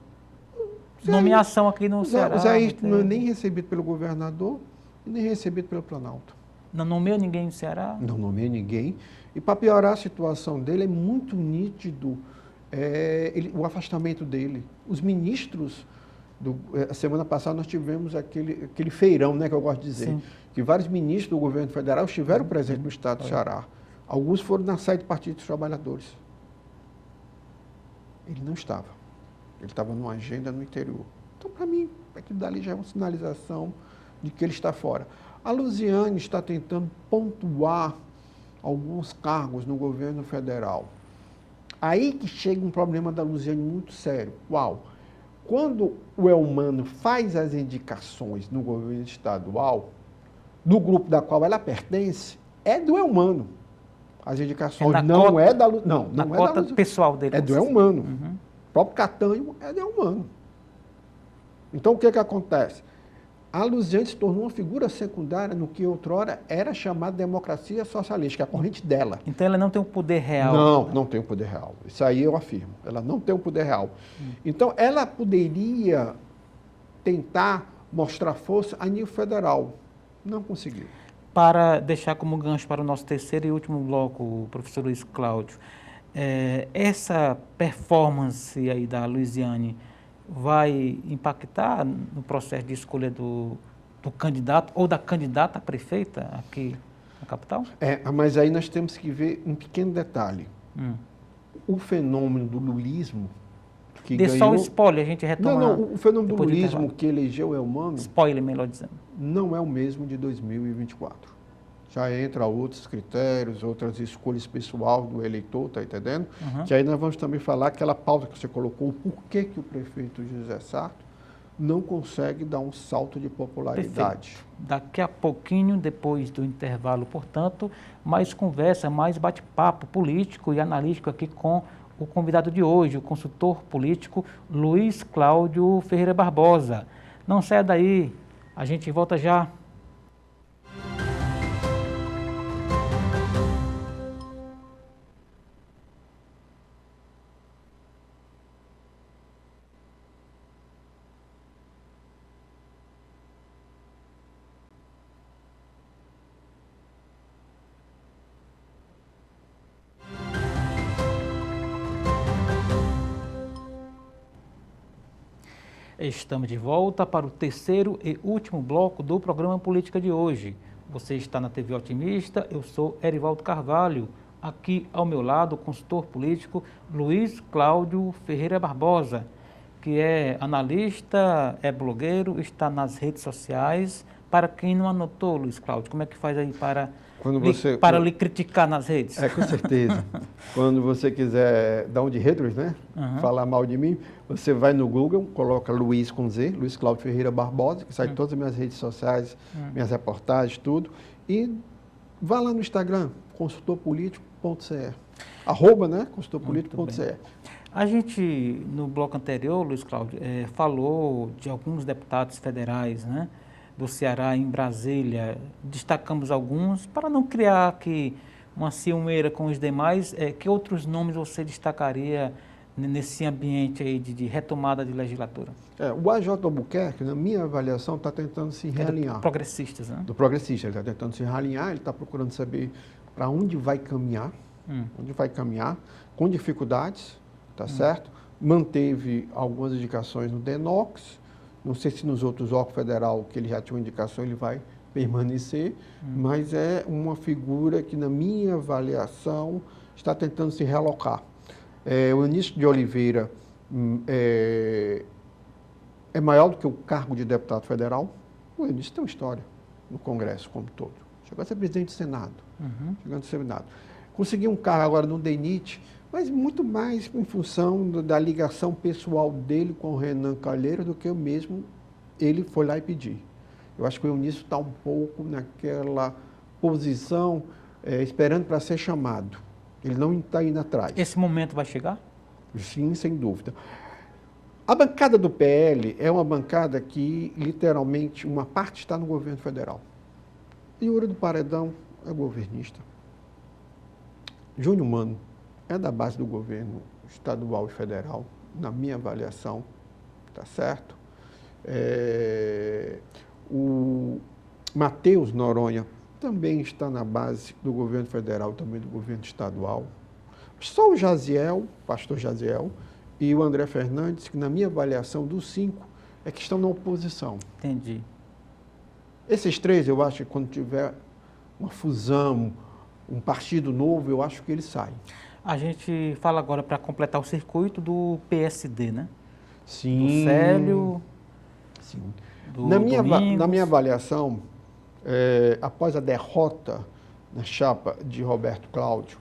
[SPEAKER 1] Nomeação aqui no Ceará.
[SPEAKER 2] José Ayrton não é nem recebido pelo governador e nem recebido pelo Planalto.
[SPEAKER 1] Não nomeou ninguém no Ceará?
[SPEAKER 2] Não nomeou ninguém. E para piorar a situação dele, é muito nítido o afastamento dele. Os ministros... a semana passada nós tivemos aquele feirão, né, que eu gosto de dizer, sim, que vários ministros do governo federal estiveram presentes no estado do Ceará. Alguns foram na saída do Partido dos Trabalhadores. Ele não estava. Ele estava numa agenda no interior. Então, para mim, aquilo dali já é uma sinalização de que ele está fora. A Luiziane está tentando pontuar alguns cargos no governo federal. Aí que chega um problema da Luiziane muito sério. Qual? Quando o Elmano faz as indicações no governo estadual, do grupo da qual ela pertence, é do Elmano. As indicações não é da Luiziane. Não é da Luiziane.
[SPEAKER 1] Pessoal dele.
[SPEAKER 2] É do Elmano. Uhum. O próprio Catanho é do Elmano. Então, o que acontece? A Luiziane se tornou uma figura secundária no que outrora era chamada democracia socialista, que é a corrente dela.
[SPEAKER 1] Então ela não tem um poder real?
[SPEAKER 2] Não tem um poder real. Isso aí eu afirmo. Ela não tem um poder real. Então ela poderia tentar mostrar força a nível federal. Não conseguiu.
[SPEAKER 1] Para deixar como gancho para o nosso terceiro e último bloco, professor Luiz Cláudio, essa performance aí da Luiziane vai impactar no processo de escolha do candidato ou da candidata a prefeita aqui na capital?
[SPEAKER 2] Mas aí nós temos que ver um pequeno detalhe. O fenômeno do lulismo que ganhou...
[SPEAKER 1] só o spoiler, a gente retoma...
[SPEAKER 2] Não, o fenômeno do lulismo que elegeu o Elmano...
[SPEAKER 1] Spoiler, melhor dizendo.
[SPEAKER 2] Não é o mesmo de 2024. Já entra outros critérios, outras escolhas pessoal do eleitor, tá entendendo? Uhum. Que aí nós vamos também falar aquela pauta que você colocou, o porquê que o prefeito José Sarto não consegue dar um salto de popularidade.
[SPEAKER 1] Perfeito. Daqui a pouquinho, depois do intervalo, portanto, mais conversa, mais bate-papo político e analítico aqui com o convidado de hoje, o consultor político Luiz Cláudio Ferreira Barbosa. Não saia daí, a gente volta já. Estamos de volta para o terceiro e último bloco do programa Política de hoje. Você está na TV Otimista, eu sou Erivaldo Carvalho. Aqui ao meu lado, o consultor político Luiz Cláudio Ferreira Barbosa, que é analista, é blogueiro, está nas redes sociais. Para quem não anotou, Luiz Cláudio, como é que faz aí para lhe criticar nas redes?
[SPEAKER 2] Com certeza. Quando você quiser dar um de retros, né? Falar mal de mim, você vai no Google, coloca Luiz com Z, Luiz Cláudio Ferreira Barbosa, que sai todas as minhas redes sociais, minhas reportagens, tudo. E vá lá no Instagram, consultorpolitico.ce. @ né? consultorpolitico.ce.
[SPEAKER 1] A gente, no bloco anterior, Luiz Cláudio, falou de alguns deputados federais, né? Do Ceará em Brasília, destacamos alguns, para não criar aqui uma ciumeira com os demais, que outros nomes você destacaria nesse ambiente aí de retomada de legislatura?
[SPEAKER 2] O AJ Albuquerque, na minha avaliação, está tentando se realinhar.
[SPEAKER 1] Do progressistas, né?
[SPEAKER 2] Do progressista, ele está tentando se realinhar, ele está procurando saber para onde vai caminhar, com dificuldades, tá certo? Manteve algumas indicações no DENOX. Não sei se nos outros órgãos federal que ele já tinha uma indicação, ele vai permanecer, mas é uma figura que, na minha avaliação, está tentando se realocar. O Eunício de Oliveira é maior do que o cargo de deputado federal. O Eunício tem uma história no Congresso como um todo. Chegou a ser presidente do Senado. Conseguiu um cargo agora no DENIT, mas muito mais em função da ligação pessoal dele com o Renan Calheiros do que eu mesmo, ele foi lá e pedir. Eu acho que o Eunício está um pouco naquela posição, esperando para ser chamado. Ele não está indo atrás.
[SPEAKER 1] Esse momento vai chegar?
[SPEAKER 2] Sim, sem dúvida. A bancada do PL é uma bancada que, literalmente, uma parte está no governo federal. Yuri do Paredão é governista. Júnior Mano é da base do governo estadual e federal, na minha avaliação, tá certo? O Matheus Noronha também está na base do governo federal, também do governo estadual. Só o Jaziel, pastor Jaziel, e o André Fernandes, que na minha avaliação dos 5, é que estão na oposição.
[SPEAKER 1] Entendi.
[SPEAKER 2] Esses 3, eu acho que quando tiver uma fusão, um partido novo, eu acho que eles saem.
[SPEAKER 1] A gente fala agora, para completar o circuito, do PSD, né?
[SPEAKER 2] Sim.
[SPEAKER 1] Do Célio.
[SPEAKER 2] Sim.
[SPEAKER 1] Do
[SPEAKER 2] na minha avaliação, após a derrota na chapa de Roberto Cláudio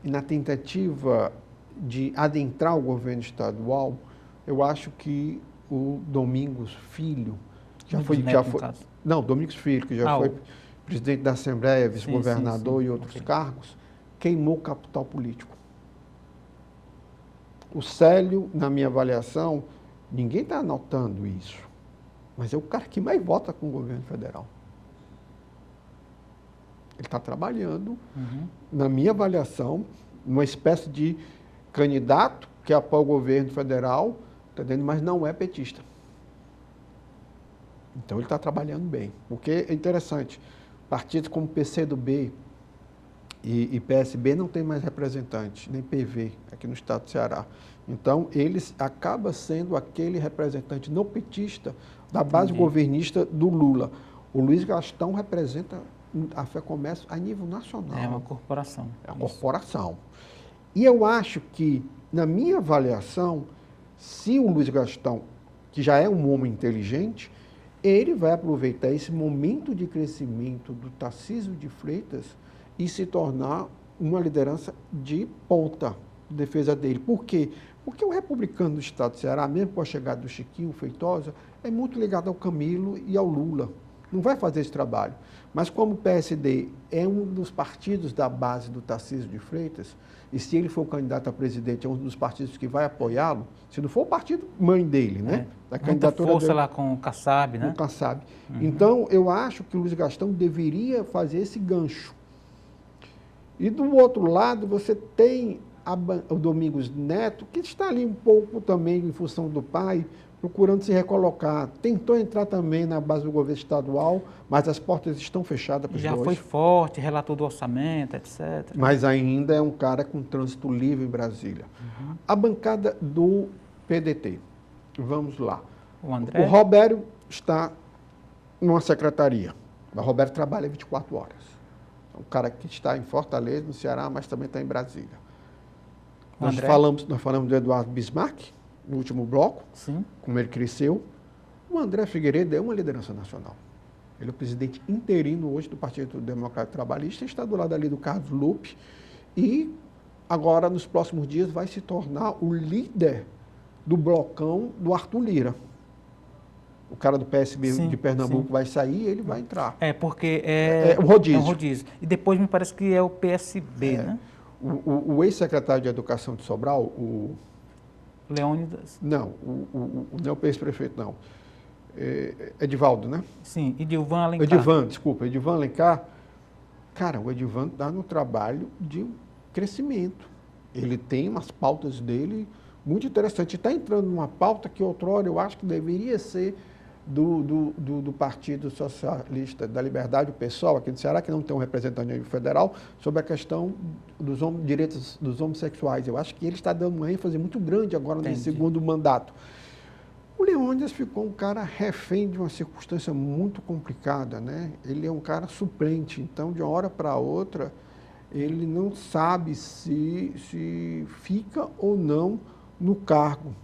[SPEAKER 2] e na tentativa de adentrar o governo estadual, eu acho que o Domingos Filho, Domingos Filho, que já foi presidente da Assembleia, vice-governador e outros cargos, queimou o capital político. O Célio, na minha avaliação, ninguém está anotando isso, mas é o cara que mais vota com o governo federal. Ele está trabalhando, na minha avaliação, uma espécie de candidato que apoia o governo federal, entendendo? Mas não é petista. Então ele está trabalhando bem. Porque é interessante, partidos como PCdoB e PSB não tem mais representante, nem PV, aqui no estado do Ceará. Então, eles acabam sendo aquele representante não petista da base governista do Lula. O Luiz Gastão representa a FEComércio a nível nacional.
[SPEAKER 1] É uma corporação.
[SPEAKER 2] É uma corporação. E eu acho que, na minha avaliação, se o Luiz Gastão, que já é um homem inteligente, ele vai aproveitar esse momento de crescimento do Tarcísio de Freitas e se tornar uma liderança de ponta de defesa dele. Por quê? Porque o republicano do estado do Ceará, mesmo com a chegada do Chiquinho Feitosa, é muito ligado ao Camilo e ao Lula. Não vai fazer esse trabalho. Mas como o PSD é um dos partidos da base do Tarcísio de Freitas, e se ele for candidato a presidente, é um dos partidos que vai apoiá-lo, se não for o partido mãe dele, né?
[SPEAKER 1] Da candidatura força dele, lá com o Kassab, né?
[SPEAKER 2] Com o Kassab. Então, eu acho que o Luiz Gastão deveria fazer esse gancho. E do outro lado, você tem o Domingos Neto, que está ali um pouco também em função do pai, procurando se recolocar. Tentou entrar também na base do governo estadual, mas as portas estão fechadas para os dois.
[SPEAKER 1] Já foi forte, relator do orçamento, etc.
[SPEAKER 2] Mas ainda é um cara com trânsito livre em Brasília. A bancada do PDT. Vamos lá.
[SPEAKER 1] O
[SPEAKER 2] Robério está numa secretaria. O Robério trabalha 24 horas. É um cara que está em Fortaleza, no Ceará, mas também está em Brasília. Nós falamos do Eduardo Bismarck, no último bloco,
[SPEAKER 1] sim,
[SPEAKER 2] como ele cresceu. O André Figueiredo é uma liderança nacional. Ele é o presidente interino hoje do Partido Democrático Trabalhista, está do lado ali do Carlos Lupe e agora, nos próximos dias, vai se tornar o líder do blocão do Arthur Lira. O cara do PSB de Pernambuco vai sair e ele vai entrar.
[SPEAKER 1] Porque
[SPEAKER 2] é um rodízio.
[SPEAKER 1] É um rodízio. E depois me parece que é o PSB, né?
[SPEAKER 2] O ex-secretário de Educação de Sobral, o
[SPEAKER 1] Leônidas?
[SPEAKER 2] Não, não é o ex-prefeito, não. Edivaldo, né?
[SPEAKER 1] Sim, Edivan Alencar.
[SPEAKER 2] Edivan Alencar. Cara, o Edivan está no trabalho de crescimento. Ele tem umas pautas dele muito interessantes. Está entrando numa pauta que outrora eu acho que deveria ser do Partido Socialista da Liberdade, o PSOL, aqui do Ceará, que não tem um representante a nível federal, sobre a questão dos direitos dos homossexuais. Eu acho que ele está dando uma ênfase muito grande agora nesse segundo mandato. O Leônidas ficou um cara refém de uma circunstância muito complicada, né? Ele é um cara suplente, então, de uma hora para outra, ele não sabe se fica ou não no cargo.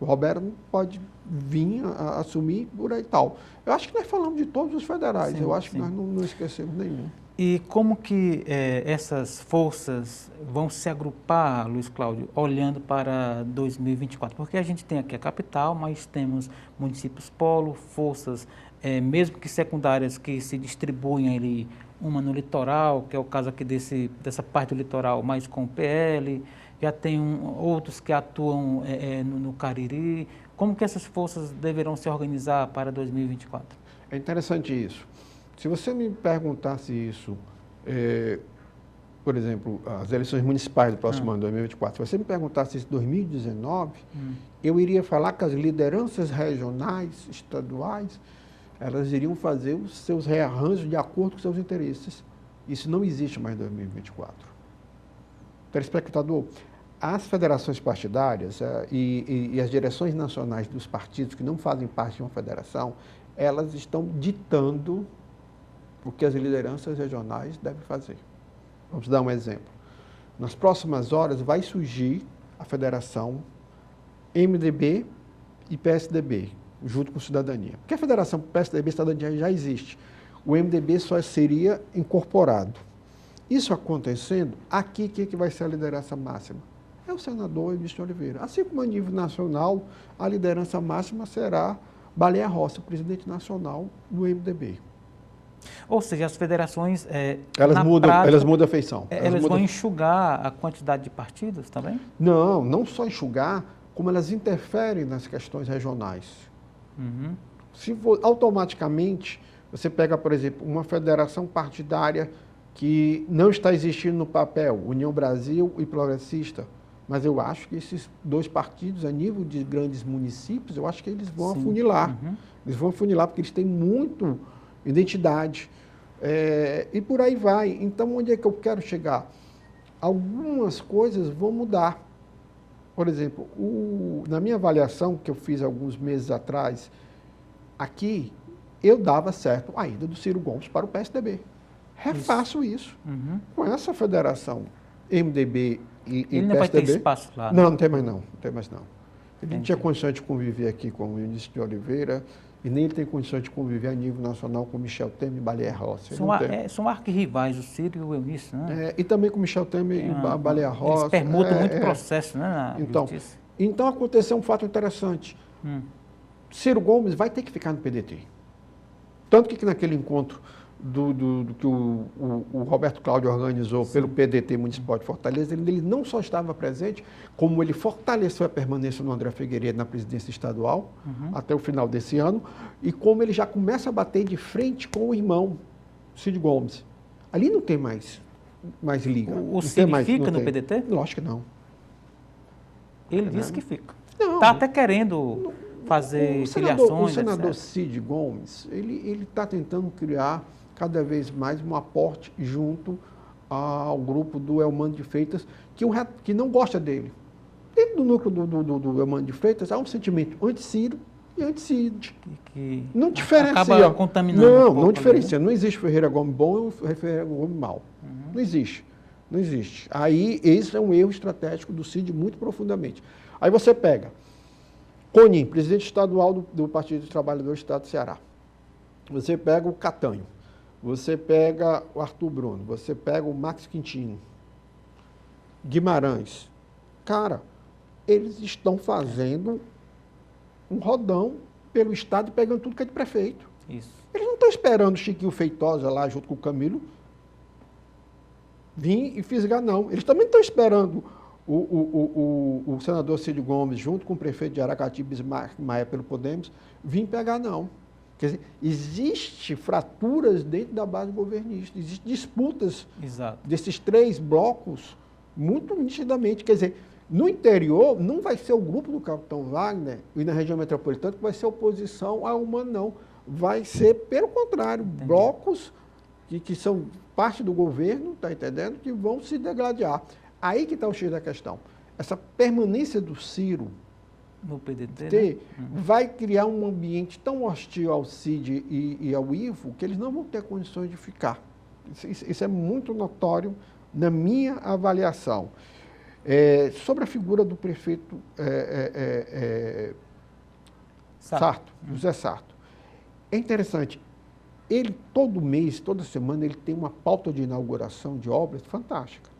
[SPEAKER 2] O Roberto não pode vir a assumir por aí e tal. Eu acho que nós falamos de todos os federais, eu acho que nós não esquecemos nenhum.
[SPEAKER 1] E como que essas forças vão se agrupar, Luiz Cláudio, olhando para 2024? Porque a gente tem aqui a capital, mas temos municípios polo, forças, mesmo que secundárias, que se distribuem ali, uma no litoral, que é o caso aqui dessa parte do litoral, mais com o PL, já tem outros que atuam no Cariri. Como que essas forças deverão se organizar para 2024?
[SPEAKER 2] É interessante isso. Se você me perguntasse isso, por exemplo, as eleições municipais do próximo ano, 2024, se você me perguntasse isso em 2019, eu iria falar que as lideranças regionais, estaduais, elas iriam fazer os seus rearranjos de acordo com seus interesses. Isso não existe mais em 2024. Telespectador, as federações partidárias e as direções nacionais dos partidos que não fazem parte de uma federação, elas estão ditando o que as lideranças regionais devem fazer. Vamos dar um exemplo. Nas próximas horas vai surgir a federação MDB e PSDB, junto com Cidadania. Porque a federação PSDB e Cidadania já existe. O MDB só seria incorporado. Isso acontecendo, aqui quem que vai ser a liderança máxima? É o senador Eunício de Oliveira. Assim como a nível nacional, a liderança máxima será Baleia Rossi, presidente nacional do MDB.
[SPEAKER 1] Ou seja, as federações,
[SPEAKER 2] elas mudam a feição.
[SPEAKER 1] Elas vão enxugar a quantidade de partidos também?
[SPEAKER 2] Não só enxugar, como elas interferem nas questões regionais. Se automaticamente, você pega, por exemplo, uma federação partidária que não está existindo no papel, União Brasil e Progressista, mas eu acho que esses dois partidos, a nível de grandes municípios, eu acho que eles vão afunilar. Eles vão afunilar porque eles têm muito identidade. E por aí vai. Então, onde é que eu quero chegar? Algumas coisas vão mudar. Por exemplo, na minha avaliação, que eu fiz alguns meses atrás, aqui, eu dava certo a ida do Ciro Gomes para o PSDB. Refaço isso. Com essa federação MDB e
[SPEAKER 1] ele não
[SPEAKER 2] PSDB,
[SPEAKER 1] vai ter espaço lá? Né?
[SPEAKER 2] Não tem mais não. Ele não tinha condições de conviver aqui com o Eunício de Oliveira e nem ele tem condições de conviver a nível nacional com Michel Temer e Baleia Rossi.
[SPEAKER 1] São arquirrivais, o Ciro e o Eunício, né?
[SPEAKER 2] E também com Michel Temer e Baleia Rossi.
[SPEAKER 1] Eles permutam muito processo, né?
[SPEAKER 2] Então, Então aconteceu um fato interessante. Ciro Gomes vai ter que ficar no PDT. Tanto que naquele encontro que o Roberto Cláudio organizou pelo PDT Municipal de Fortaleza, ele não só estava presente, como ele fortaleceu a permanência do André Figueiredo na presidência estadual até o final desse ano, e como ele já começa a bater de frente com o irmão, Cid Gomes. Ali não tem mais liga.
[SPEAKER 1] O Cid fica no PDT?
[SPEAKER 2] Lógico que não.
[SPEAKER 1] Ele disse que fica.
[SPEAKER 2] Não.
[SPEAKER 1] Está até querendo fazer filiações,
[SPEAKER 2] O senador
[SPEAKER 1] etc.
[SPEAKER 2] Cid Gomes, ele está tentando criar cada vez mais um aporte junto ao grupo do Elmano de Freitas, que não gosta dele. Dentro do núcleo do Elmano de Freitas, há um sentimento anti-Ciro e anti-Cid.
[SPEAKER 1] Que
[SPEAKER 2] não diferencia.
[SPEAKER 1] Acaba contaminando
[SPEAKER 2] não diferencia. Não existe Ferreira Gomes bom e Ferreira Gomes mau. Não existe. Não existe. Aí, esse é um erro estratégico do Cid muito profundamente. Aí você pega Conim, presidente estadual do Partido dos Trabalhadores do Estado do Ceará. Você pega o Catanho. Você pega o Arthur Bruno. Você pega o Max Quintino. Guimarães. Cara, eles estão fazendo um rodão pelo Estado e pegando tudo que é de prefeito.
[SPEAKER 1] Isso.
[SPEAKER 2] Eles não estão esperando o Chiquinho Feitosa lá junto com o Camilo vir e fisgar, não. Eles também estão esperando o senador Cid Gomes, junto com o prefeito de Aracati, Bismarck Maia, pelo Podemos, vir pegar, não. Quer dizer, existem fraturas dentro da base governista, existem disputas desses três blocos muito nitidamente. Quer dizer, no interior, não vai ser o grupo do capitão Wagner e na região metropolitana que vai ser oposição ao Humano, não. Vai ser, pelo contrário, blocos que são parte do governo, está entendendo, que vão se degladiar. Aí que está o X da questão. Essa permanência do Ciro
[SPEAKER 1] no PDT,
[SPEAKER 2] vai criar um ambiente tão hostil ao Cid e ao Ivo que eles não vão ter condições de ficar. Isso é muito notório na minha avaliação. Sobre a figura do prefeito Sarto, José Sarto. É interessante. Ele, todo mês, toda semana, ele tem uma pauta de inauguração de obras fantástica.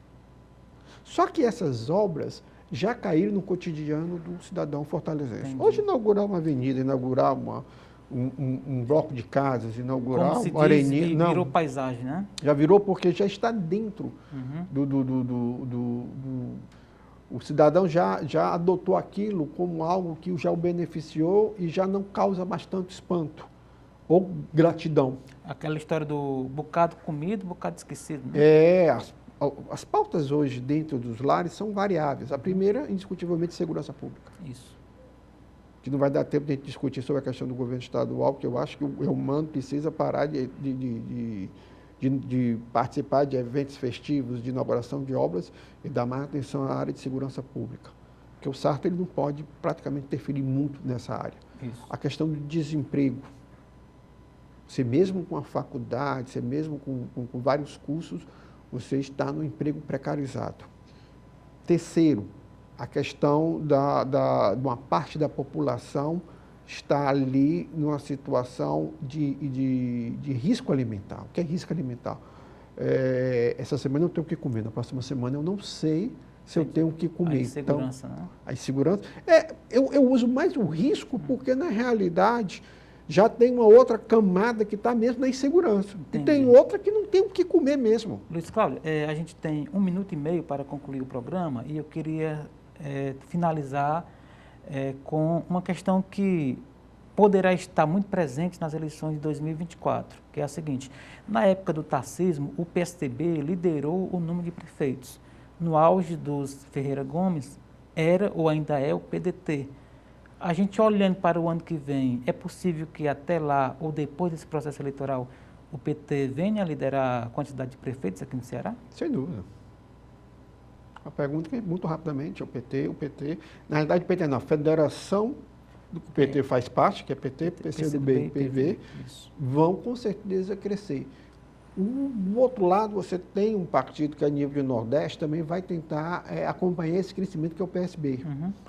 [SPEAKER 2] Só que essas obras já caíram no cotidiano do cidadão fortalezense.
[SPEAKER 1] Entendi.
[SPEAKER 2] Hoje, inaugurar uma avenida, inaugurar um bloco de casas, inaugurar
[SPEAKER 1] como se
[SPEAKER 2] uma areninha...
[SPEAKER 1] diz, virou paisagem, né?
[SPEAKER 2] Já virou porque já está dentro o cidadão já adotou aquilo como algo que já o beneficiou e já não causa mais tanto espanto ou gratidão.
[SPEAKER 1] Aquela história do bocado comido, bocado esquecido, né?
[SPEAKER 2] As pautas hoje dentro dos lares são variáveis. A primeira, indiscutivelmente, segurança pública.
[SPEAKER 1] Isso.
[SPEAKER 2] Que não vai dar tempo de a gente discutir sobre a questão do governo estadual, porque eu acho que o Humano precisa parar de participar de eventos festivos, de inauguração de obras e dar mais atenção à área de segurança pública. Porque o Sarto ele não pode praticamente interferir muito nessa área.
[SPEAKER 1] Isso.
[SPEAKER 2] A questão do desemprego. Você mesmo com a faculdade, você mesmo com vários cursos, você está no emprego precarizado. Terceiro, a questão de uma parte da população está ali numa situação de risco alimentar. O que é risco alimentar? Essa semana eu tenho o que comer, na próxima semana eu não sei se eu tenho o que comer. A
[SPEAKER 1] insegurança,
[SPEAKER 2] então,
[SPEAKER 1] né?
[SPEAKER 2] A insegurança. Eu uso mais o risco porque, na realidade, já tem uma outra camada que está mesmo na insegurança. Entendi. E tem outra que não tem o que comer mesmo.
[SPEAKER 1] Luiz Cláudio, a gente tem 1 minuto e meio para concluir o programa e eu queria finalizar com uma questão que poderá estar muito presente nas eleições de 2024, que é a seguinte: na época do tacismo, o PSDB liderou o número de prefeitos. No auge dos Ferreira Gomes, era ou ainda é o PDT. A gente olhando para o ano que vem, é possível que até lá, ou depois desse processo eleitoral, o PT venha a liderar a quantidade de prefeitos aqui no Ceará?
[SPEAKER 2] Sem dúvida. A pergunta que muito rapidamente, o PT, na realidade o PT não, a federação do que o PT faz parte, que é PT, PCdoB e PV, vão com certeza crescer. Do outro lado, você tem um partido que a nível de Nordeste também vai tentar acompanhar esse crescimento, que é o PSB.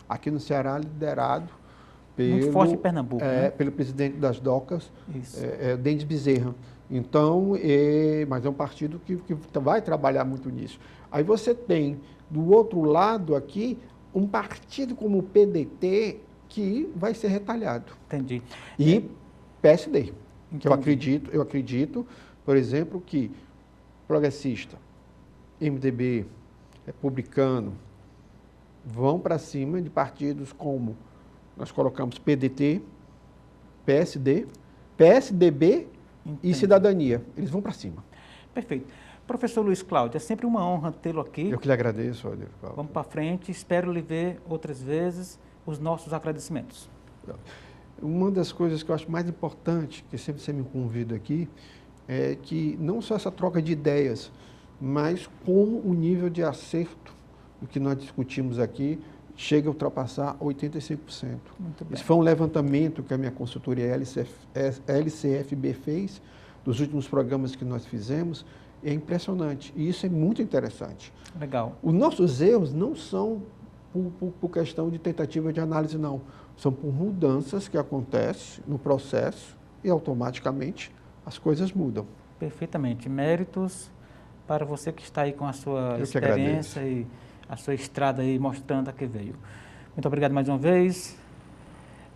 [SPEAKER 2] Aqui no Ceará, liderado
[SPEAKER 1] muito forte em Pernambuco, né?
[SPEAKER 2] Pelo presidente das DOCAS, Denis Bezerra. Então, mas é um partido que vai trabalhar muito nisso. Aí você tem, do outro lado aqui, um partido como o PDT que vai ser retalhado.
[SPEAKER 1] Entendi.
[SPEAKER 2] E PSD. Que
[SPEAKER 1] Entendi.
[SPEAKER 2] eu acredito, por exemplo, que progressista, MDB, republicano, vão para cima de partidos como nós colocamos PDT, PSD, PSDB e
[SPEAKER 1] Entendi.
[SPEAKER 2] Cidadania. Eles vão para cima.
[SPEAKER 1] Perfeito. Professor Luiz Cláudio, é sempre uma honra tê-lo aqui.
[SPEAKER 2] Eu que lhe agradeço, Rodrigo.
[SPEAKER 1] Vamos para frente, espero lhe ver outras vezes. Os nossos agradecimentos.
[SPEAKER 2] Uma das coisas que eu acho mais importante, que sempre você me convida aqui, é que não só essa troca de ideias, mas como o nível de acerto do que nós discutimos aqui chega a ultrapassar 85%.
[SPEAKER 1] Muito bem.
[SPEAKER 2] Esse foi um levantamento que a minha consultoria LCFB fez dos últimos programas que nós fizemos. É impressionante e isso é muito interessante.
[SPEAKER 1] Legal.
[SPEAKER 2] Os nossos erros não são por questão de tentativa de análise, não. São por mudanças que acontecem no processo e automaticamente as coisas mudam.
[SPEAKER 1] Perfeitamente. Méritos para você que está aí com a sua experiência e a sua estrada aí mostrando a que veio. Muito obrigado mais uma vez.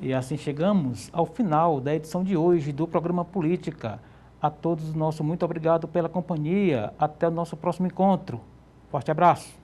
[SPEAKER 1] E assim chegamos ao final da edição de hoje do programa Política. A todos nosso muito obrigado pela companhia. Até o nosso próximo encontro. Forte abraço.